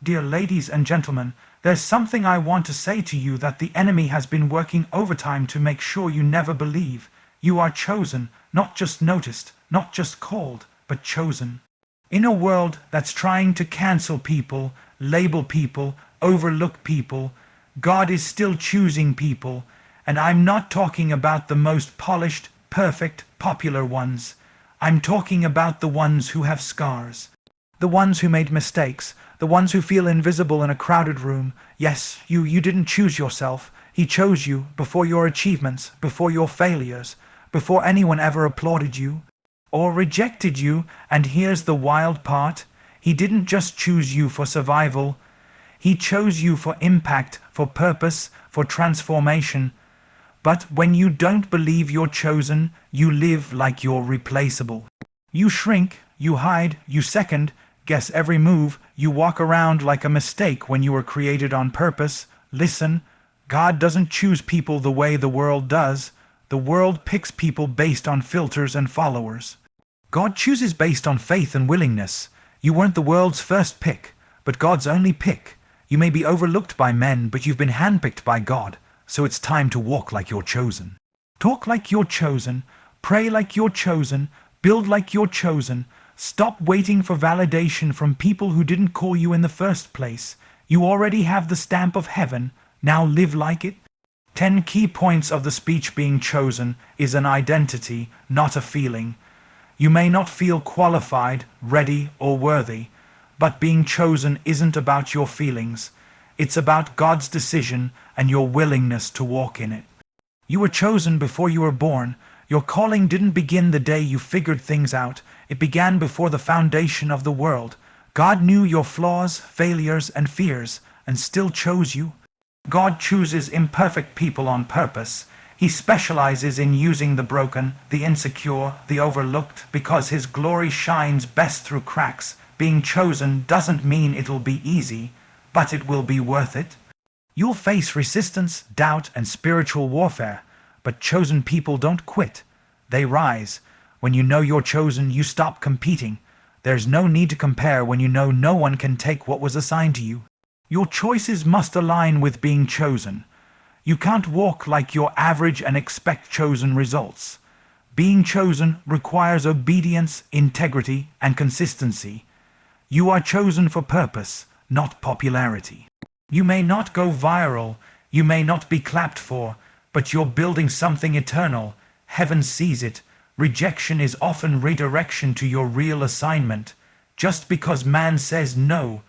Dear ladies and gentlemen, there's something I want to say to you that the enemy has been working overtime to make sure you never believe. You are chosen, not just noticed, not just called, but chosen. In a world that's trying to cancel people, label people, overlook people, God is still choosing people, and I'm not talking about the most polished, perfect, popular ones. I'm talking about the ones who have scars. The ones who made mistakes, the ones who feel invisible in a crowded room. Yes, you didn't choose yourself. He chose you before your achievements, before your failures, before anyone ever applauded you or rejected you. And here's the wild part. He didn't just choose you for survival. He chose you for impact, for purpose, for transformation. But when you don't believe you're chosen, you live like you're replaceable. You shrink, you hide, you second guess every move. You walk around like a mistake when you were created on purpose. Listen, God doesn't choose people the way the world does. The world picks people based on filters and followers. God chooses based on faith and willingness. You weren't the world's first pick, but God's only pick. You may be overlooked by men, but you've been handpicked by God. So it's time to walk like you're chosen. Talk like you're chosen. Pray like you're chosen. Build like you're chosen. Stop waiting for validation from people who didn't call you in the first place. You already have the stamp of heaven. Now live like it. 10 key points of the speech. Being chosen is an identity, not a feeling. You may not feel qualified, ready, or worthy, but being chosen isn't about your feelings. It's about God's decision and your willingness to walk in it. You were chosen before you were born. Your calling didn't begin the day you figured things out. It began before the foundation of the world. God knew your flaws, failures, and fears, and still chose you. God chooses imperfect people on purpose. He specializes in using the broken, the insecure, the overlooked, because His glory shines best through cracks. Being chosen doesn't mean it'll be easy, but it will be worth it. You'll face resistance, doubt, and spiritual warfare, but chosen people don't quit. They rise. When you know you're chosen, you stop competing. There's no need to compare when you know no one can take what was assigned to you. Your choices must align with being chosen. You can't walk like you're average and expect chosen results. Being chosen requires obedience, integrity, and consistency. You are chosen for purpose, not popularity. You may not go viral, you may not be clapped for, but you're building something eternal. Heaven sees it. Rejection is often redirection to your real assignment. Just because man says no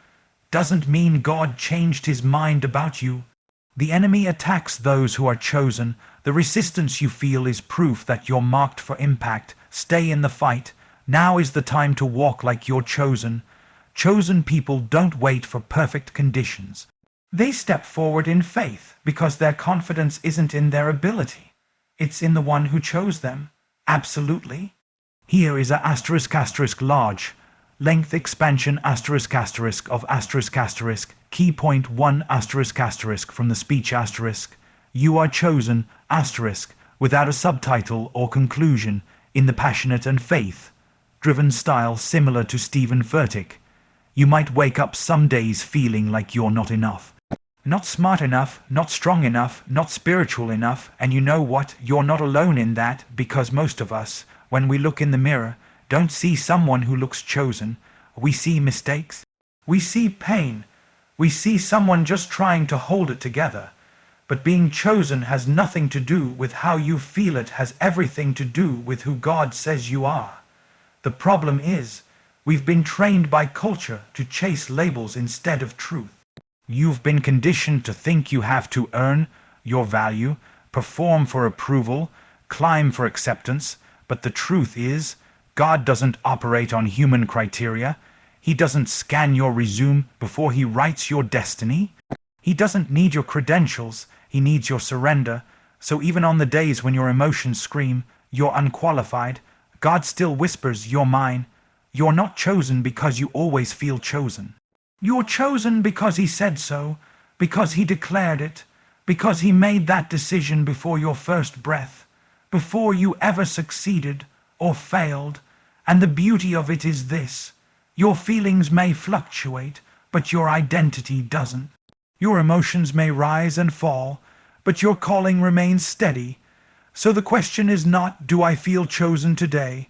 doesn't mean God changed his mind about you. The enemy attacks those who are chosen. The resistance you feel is proof that you're marked for impact. Stay in the fight. Now is the time to walk like you're chosen. Chosen people don't wait for perfect conditions. They step forward in faith because their confidence isn't in their ability. It's in the one who chose them. Absolutely. Here is a *** large. Length expansion *** of ***. Key point 1 *** from the speech **. You are chosen ** without a subtitle or conclusion, in the passionate and faith-driven style similar to Stephen Furtick. You might wake up some days feeling like you're not enough. Not smart enough, not strong enough, not spiritual enough, and you know what? You're not alone in that, because most of us, when we look in the mirror, don't see someone who looks chosen. We see mistakes. We see pain. We see someone just trying to hold it together. But being chosen has nothing to do with how you feel. It has everything to do with who God says you are. The problem is, we've been trained by culture to chase labels instead of truth. You've been conditioned to think you have to earn your value, perform for approval, climb for acceptance, but the truth is, God doesn't operate on human criteria. He doesn't scan your resume before He writes your destiny. He doesn't need your credentials, He needs your surrender. So even on the days when your emotions scream, you're unqualified, God still whispers, you're mine. You're not chosen because you always feel chosen. You're chosen because He said so, because He declared it, because He made that decision before your first breath, before you ever succeeded or failed. And the beauty of it is this: your feelings may fluctuate, but your identity doesn't. Your emotions may rise and fall, but your calling remains steady. So the question is not, do I feel chosen today?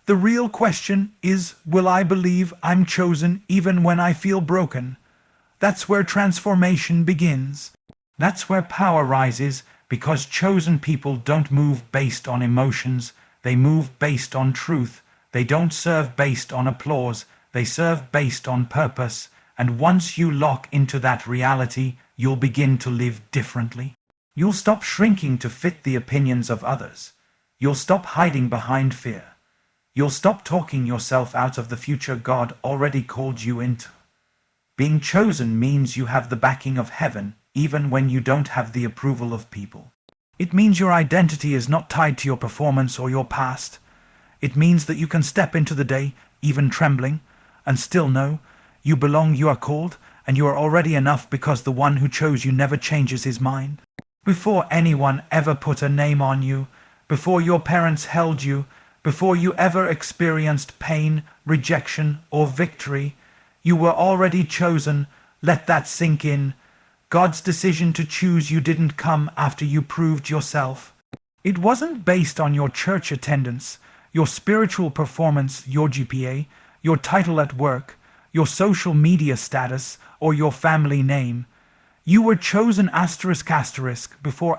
The real question is, will I believe I'm chosen even when I feel broken? That's where transformation begins. That's where power rises, because chosen people don't move based on emotions, they move based on truth. They don't serve based on applause, they serve based on purpose. And once you lock into that reality, you'll begin to live differently. You'll stop shrinking to fit the opinions of others. You'll stop hiding behind fear. You'll stop talking yourself out of the future God already called you into. Being chosen means you have the backing of heaven, even when you don't have the approval of people. It means your identity is not tied to your performance or your past. It means that you can step into the day, even trembling, and still know you belong, you are called, and you are already enough because the one who chose you never changes his mind. Before anyone ever put a name on you, before your parents held you, before you ever experienced pain, rejection, or victory, you were already chosen. Let that sink in. God's decision to choose you didn't come after you proved yourself. It wasn't based on your church attendance, your spiritual performance, your GPA, your title at work, your social media status, or your family name. You were chosen before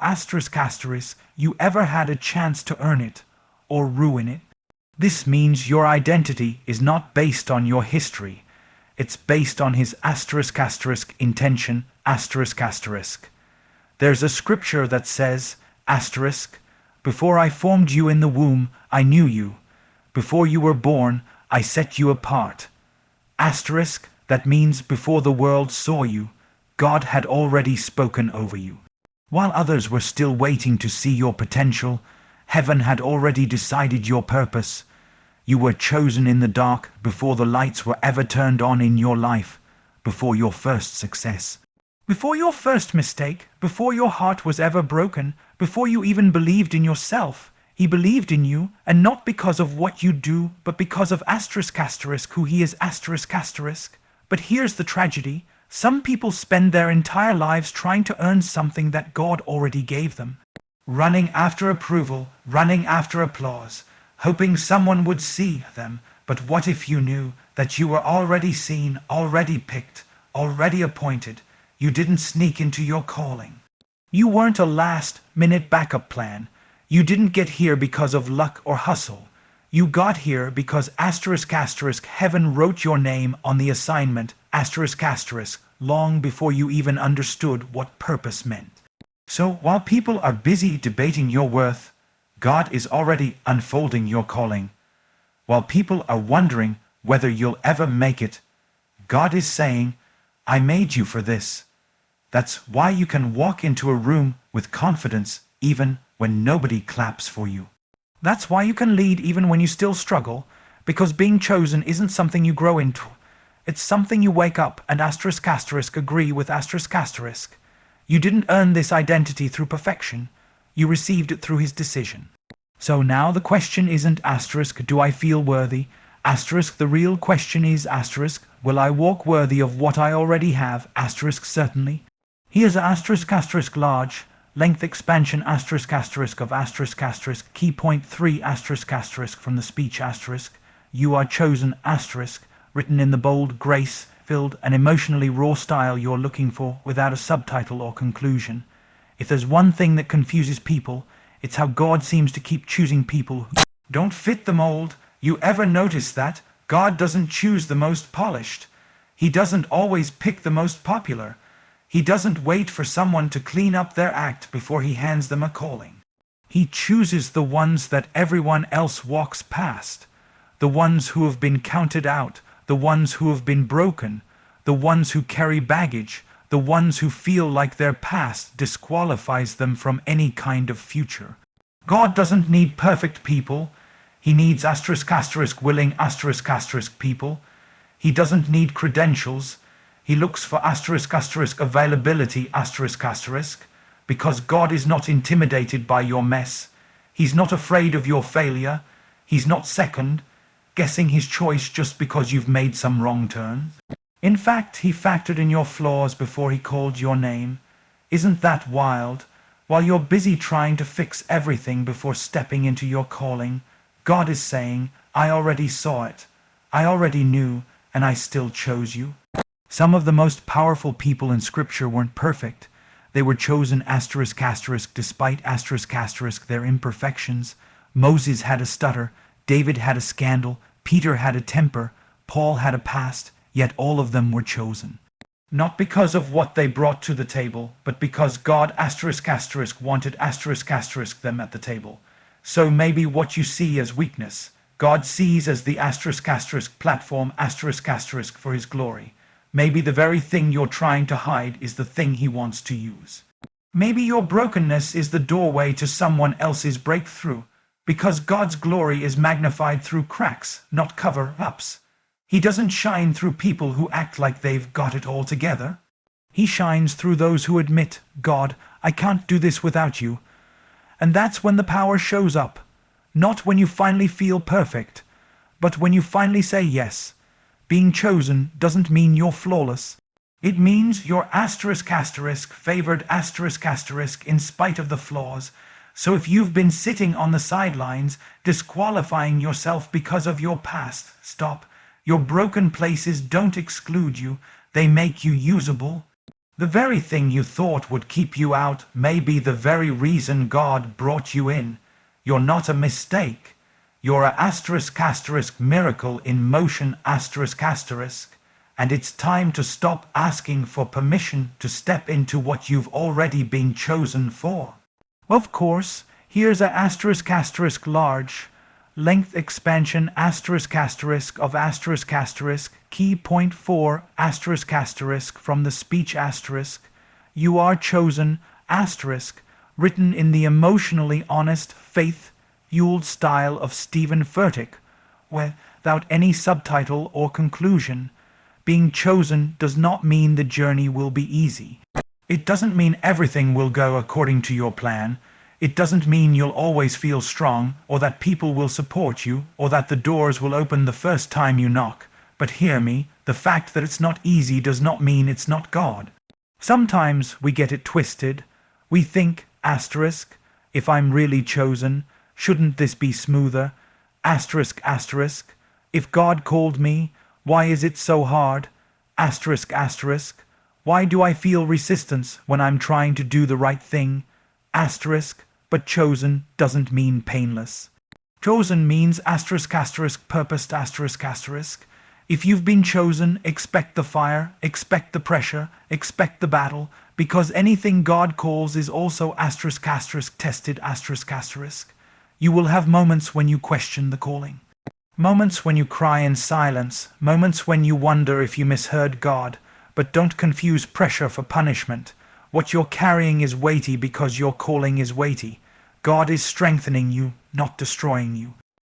you ever had a chance to earn it or ruin it. This means your identity is not based on your history. It's based on his intention. There's a scripture that says, before I formed you in the womb, I knew you. Before you were born, I set you apart. That means before the world saw you, God had already spoken over you. While others were still waiting to see your potential, heaven had already decided your purpose. You were chosen in the dark before the lights were ever turned on in your life, before your first success. Before your first mistake, before your heart was ever broken, before you even believed in yourself. He believed in you, and not because of what you do, but because of who he is But here's the tragedy. Some people spend their entire lives trying to earn something that God already gave them. Running after approval, running after applause, hoping someone would see them. But what if you knew that you were already seen, already picked, already appointed? You didn't sneak into your calling. You weren't a last-minute backup plan. You didn't get here because of luck or hustle. You got here because heaven wrote your name on the assignment, long before you even understood what purpose meant. So while people are busy debating your worth, God is already unfolding your calling. While people are wondering whether you'll ever make it, God is saying, I made you for this. That's why you can walk into a room with confidence even when nobody claps for you. That's why you can lead even when you still struggle, because being chosen isn't something you grow into. It's something you wake up and agree with You didn't earn this identity through perfection. You received it through his decision. So now the question isn't do I feel worthy? The real question is will I walk worthy of what I already have? Certainly. Here's large length expansion of key point 3 from the speech you are chosen written in the bold, grace-filled and emotionally raw style you're looking for without a subtitle or conclusion. If there's one thing that confuses people, it's how God seems to keep choosing people who don't fit the mold. You ever notice that? God doesn't choose the most polished. He doesn't always pick the most popular. He doesn't wait for someone to clean up their act before he hands them a calling. He chooses the ones that everyone else walks past, the ones who have been counted out, the ones who have been broken, the ones who carry baggage, the ones who feel like their past disqualifies them from any kind of future. God doesn't need perfect people. He needs willing people. He doesn't need credentials. He looks for availability because God is not intimidated by your mess. He's not afraid of your failure. He's not guessing his choice just because you've made some wrong turns. In fact, he factored in your flaws before he called your name. Isn't that wild? While you're busy trying to fix everything before stepping into your calling, God is saying, I already saw it. I already knew, and I still chose you. Some of the most powerful people in Scripture weren't perfect. They were chosen despite their imperfections. Moses had a stutter, David had a scandal, Peter had a temper, Paul had a past, yet all of them were chosen. Not because of what they brought to the table, but because God wanted them at the table. So maybe what you see as weakness, God sees as the platform for his glory. Maybe the very thing you're trying to hide is the thing he wants to use. Maybe your brokenness is the doorway to someone else's breakthrough, because God's glory is magnified through cracks, not cover-ups. He doesn't shine through people who act like they've got it all together. He shines through those who admit, God, I can't do this without you. And that's when the power shows up. Not when you finally feel perfect, but when you finally say yes. Being chosen doesn't mean you're flawless. It means you're favored in spite of the flaws. So if you've been sitting on the sidelines, disqualifying yourself because of your past, stop. Your broken places don't exclude you, they make you usable. The very thing you thought would keep you out may be the very reason God brought you in. You're not a mistake. You're a miracle in motion and it's time to stop asking for permission to step into what you've already been chosen for. Of course, here's a large length expansion of key point 4 from the speech you are chosen written in the emotionally honest faith-fueled style of Stephen Furtick, without any subtitle or conclusion. Being chosen does not mean the journey will be easy. It doesn't mean everything will go according to your plan. It doesn't mean you'll always feel strong, or that people will support you, or that the doors will open the first time you knock. But hear me, the fact that it's not easy does not mean it's not God. Sometimes we get it twisted. We think, if I'm really chosen, shouldn't this be smoother? If God called me, why is it so hard? Why do I feel resistance when I'm trying to do the right thing? But chosen doesn't mean painless. Chosen means purposed If you've been chosen, expect the fire, expect the pressure, expect the battle, because anything God calls is also tested You will have moments when you question the calling. Moments when you cry in silence, moments when you wonder if you misheard God, but don't confuse pressure for punishment. What you're carrying is weighty because your calling is weighty. God is strengthening you, not destroying you.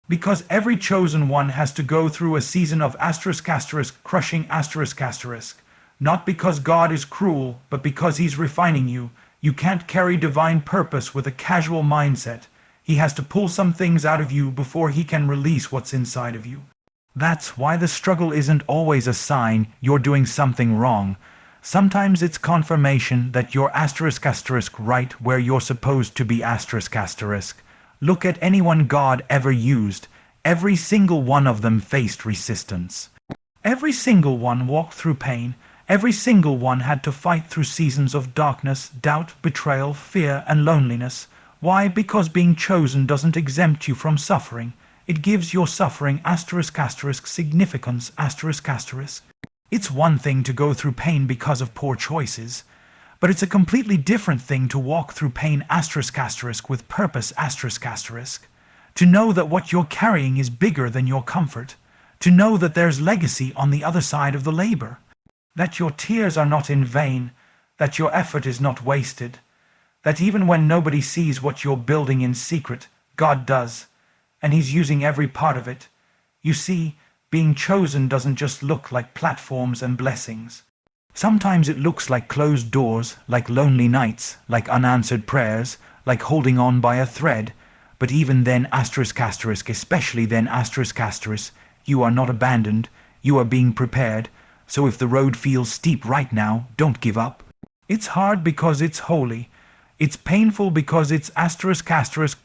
Because every chosen one has to go through a season of crushing Not because God is cruel, but because he's refining you. You can't carry divine purpose with a casual mindset. He has to pull some things out of you before he can release what's inside of you. That's why the struggle isn't always a sign you're doing something wrong. Sometimes it's confirmation that you're right where you're supposed to be Look at anyone God ever used. Every single one of them faced resistance. Every single one walked through pain. Every single one had to fight through seasons of darkness, doubt, betrayal, fear, and loneliness. Why? Because being chosen doesn't exempt you from suffering. It gives your suffering significance It's one thing to go through pain because of poor choices, but it's a completely different thing to walk through pain with purpose To know that what you're carrying is bigger than your comfort. To know that there's legacy on the other side of the labor. That your tears are not in vain. That your effort is not wasted. That even when nobody sees what you're building in secret, God does. And he's using every part of it. You see, being chosen doesn't just look like platforms and blessings. Sometimes it looks like closed doors, like lonely nights, like unanswered prayers, like holding on by a thread. But even then, especially then, you are not abandoned, you are being prepared. So if the road feels steep right now, don't give up. It's hard because it's holy. It's painful because it's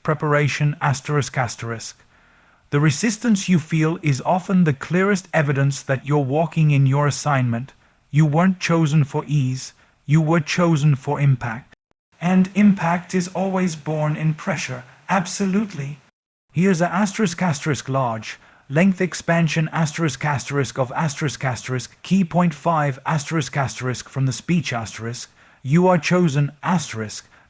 preparation. The resistance you feel is often the clearest evidence that you're walking in your assignment. You weren't chosen for ease, you were chosen for impact. And impact is always born in pressure, absolutely. Here's a large, length expansion of key point 5 from the speech you are chosen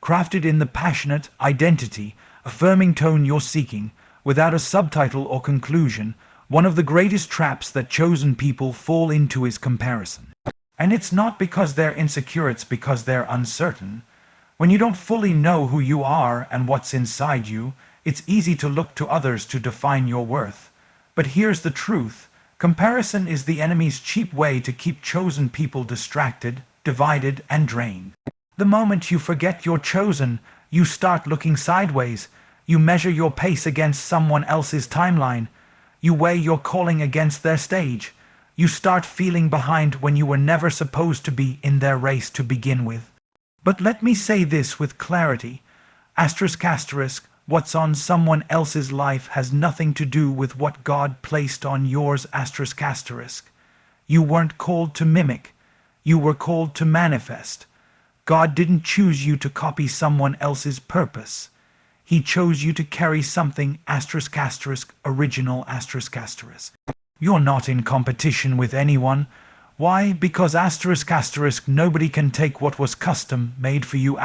crafted in the passionate identity, affirming tone you're seeking, without a subtitle or conclusion. One of the greatest traps that chosen people fall into is comparison. And it's not because they're insecure, it's because they're uncertain. When you don't fully know who you are and what's inside you, it's easy to look to others to define your worth. But here's the truth. Comparison is the enemy's cheap way to keep chosen people distracted, divided, and drained. The moment you forget you're chosen, you start looking sideways. You measure your pace against someone else's timeline. You weigh your calling against their stage. You start feeling behind when you were never supposed to be in their race to begin with. But let me say this with clarity. What's on someone else's life has nothing to do with what God placed on yours. You weren't called to mimic. You were called to manifest. God didn't choose you to copy someone else's purpose. He chose you to carry something original. You're not in competition with anyone. Why? Because nobody can take what was custom made for you.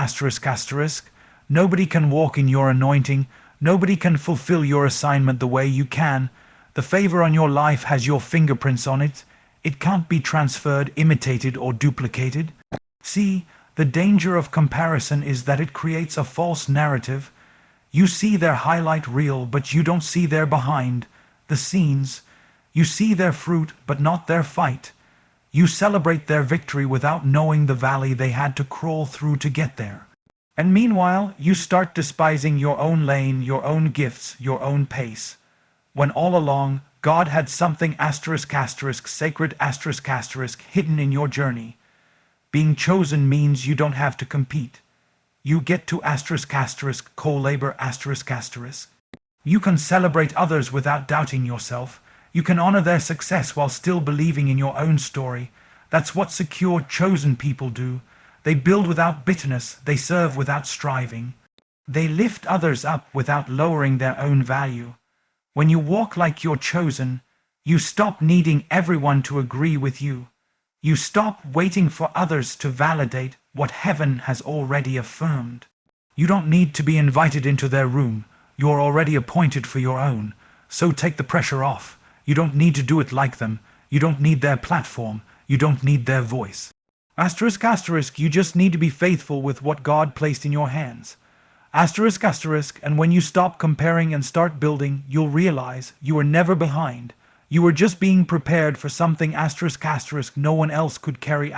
Nobody can walk in your anointing. Nobody can fulfill your assignment the way you can. The favor on your life has your fingerprints on it. It can't be transferred, imitated, or duplicated. See, the danger of comparison is that it creates a false narrative. You see their highlight reel, but you don't see their behind the scenes. You see their fruit, but not their fight. You celebrate their victory without knowing the valley they had to crawl through to get there. And meanwhile, you start despising your own lane, your own gifts, your own pace. When all along, God had something sacred hidden in your journey. Being chosen means you don't have to compete. You get to co-labor You can celebrate others without doubting yourself. You can honor their success while still believing in your own story. That's what secure, chosen people do. They build without bitterness. They serve without striving. They lift others up without lowering their own value. When you walk like you're chosen, you stop needing everyone to agree with you. You stop waiting for others to validate what heaven has already affirmed. You don't need to be invited into their room. You're already appointed for your own. So take the pressure off. You don't need to do it like them. You don't need their platform. You don't need their voice. You just need to be faithful with what God placed in your hands. And when you stop comparing and start building, you'll realize you were never behind. You were just being prepared for something no one else could carry.